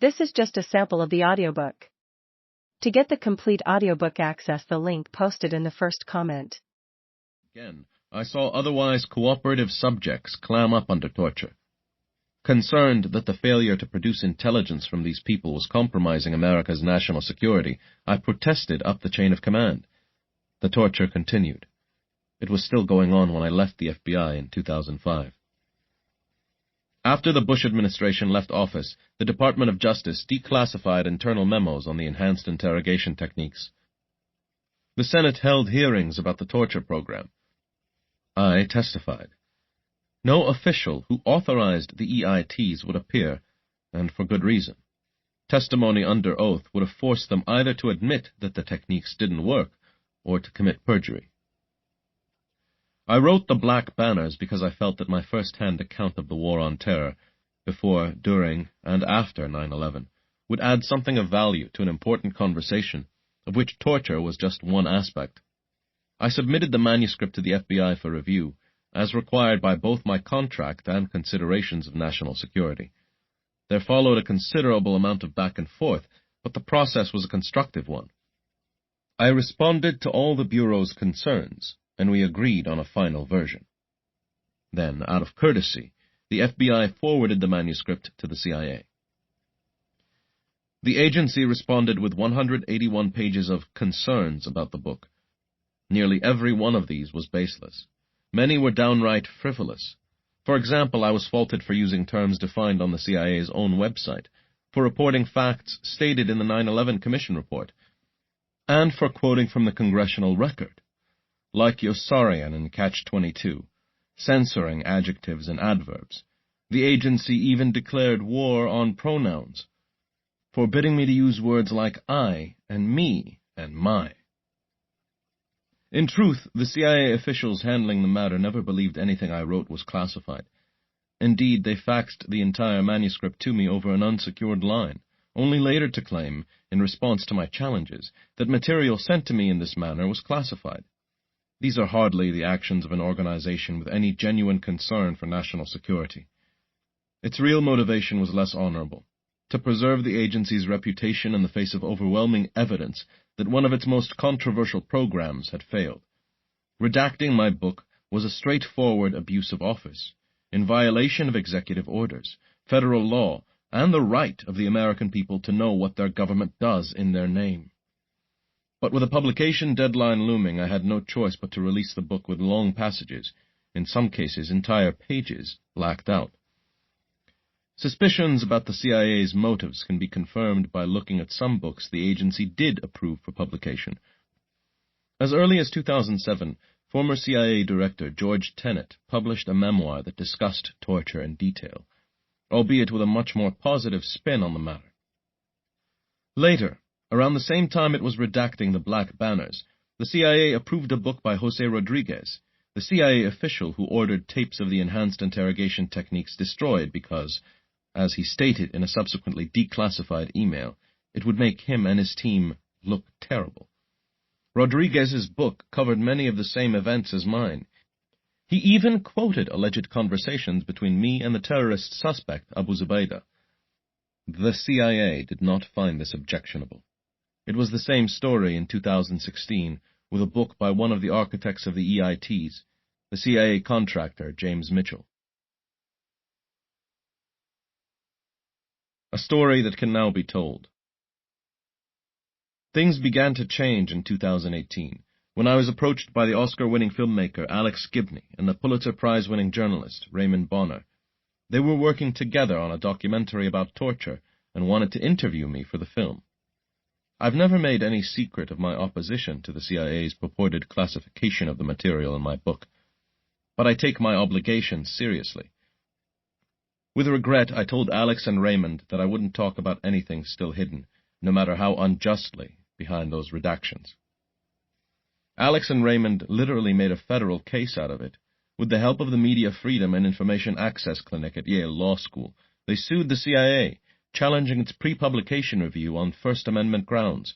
This is just a sample of the audiobook. To get the complete audiobook, access the link posted in the first comment. Again, I saw otherwise cooperative subjects clam up under torture. Concerned that the failure to produce intelligence from these people was compromising America's national security, I protested up the chain of command. The torture continued. It was still going on when I left the FBI in 2005. After the Bush administration left office, the Department of Justice declassified internal memos on the enhanced interrogation techniques. The Senate held hearings about the torture program. I testified. No official who authorized the EITs would appear, and for good reason. Testimony under oath would have forced them either to admit that the techniques didn't work or to commit perjury. I wrote the black banners because I felt that my first-hand account of the war on terror, before, during, and after 9/11, would add something of value to an important conversation, of which torture was just one aspect. I submitted the manuscript to the FBI for review, as required by both my contract and considerations of national security. There followed a considerable amount of back and forth, but the process was a constructive one. I responded to all the Bureau's concerns, and we agreed on a final version. Then, out of courtesy, the FBI forwarded the manuscript to the CIA. The agency responded with 181 pages of concerns about the book. Nearly every one of these was baseless. Many were downright frivolous. For example, I was faulted for using terms defined on the CIA's own website, for reporting facts stated in the 9/11 Commission report, and for quoting from the congressional record. Like Yossarian in Catch-22, censoring adjectives and adverbs. The agency even declared war on pronouns, forbidding me to use words like I and me and my. In truth, the CIA officials handling the matter never believed anything I wrote was classified. Indeed, they faxed the entire manuscript to me over an unsecured line, only later to claim, in response to my challenges, that material sent to me in this manner was classified. These are hardly the actions of an organization with any genuine concern for national security. Its real motivation was less honorable, to preserve the agency's reputation in the face of overwhelming evidence that one of its most controversial programs had failed. Redacting my book was a straightforward abuse of office, in violation of executive orders, federal law, and the right of the American people to know what their government does in their name. But with a publication deadline looming, I had no choice but to release the book with long passages, in some cases entire pages, blacked out. Suspicions about the CIA's motives can be confirmed by looking at some books the agency did approve for publication. As early as 2007, former CIA Director George Tenet published a memoir that discussed torture in detail, albeit with a much more positive spin on the matter. Later, around the same time it was redacting the black banners, the CIA approved a book by Jose Rodriguez, the CIA official who ordered tapes of the enhanced interrogation techniques destroyed because, as he stated in a subsequently declassified email, it would make him and his team look terrible. Rodriguez's book covered many of the same events as mine. He even quoted alleged conversations between me and the terrorist suspect Abu Zubaydah. The CIA did not find this objectionable. It was the same story in 2016 with a book by one of the architects of the EITs, the CIA contractor James Mitchell. A story that can now be told. Things began to change in 2018 when I was approached by the Oscar-winning filmmaker Alex Gibney and the Pulitzer Prize-winning journalist Raymond Bonner. They were working together on a documentary about torture and wanted to interview me for the film. I've never made any secret of my opposition to the CIA's purported classification of the material in my book, but I take my obligations seriously. With regret, I told Alex and Raymond that I wouldn't talk about anything still hidden, no matter how unjustly, behind those redactions. Alex and Raymond literally made a federal case out of it. With the help of the Media Freedom and Information Access Clinic at Yale Law School, they sued the CIA, challenging its pre-publication review on First Amendment grounds.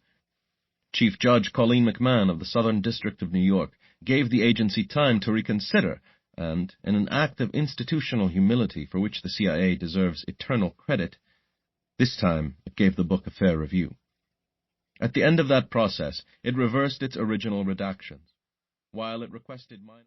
Chief Judge Colleen McMahon of the Southern District of New York gave the agency time to reconsider, and, in an act of institutional humility for which the CIA deserves eternal credit, This time, it gave the book a fair review. At the end of that process, it reversed its original redactions. While it requested minor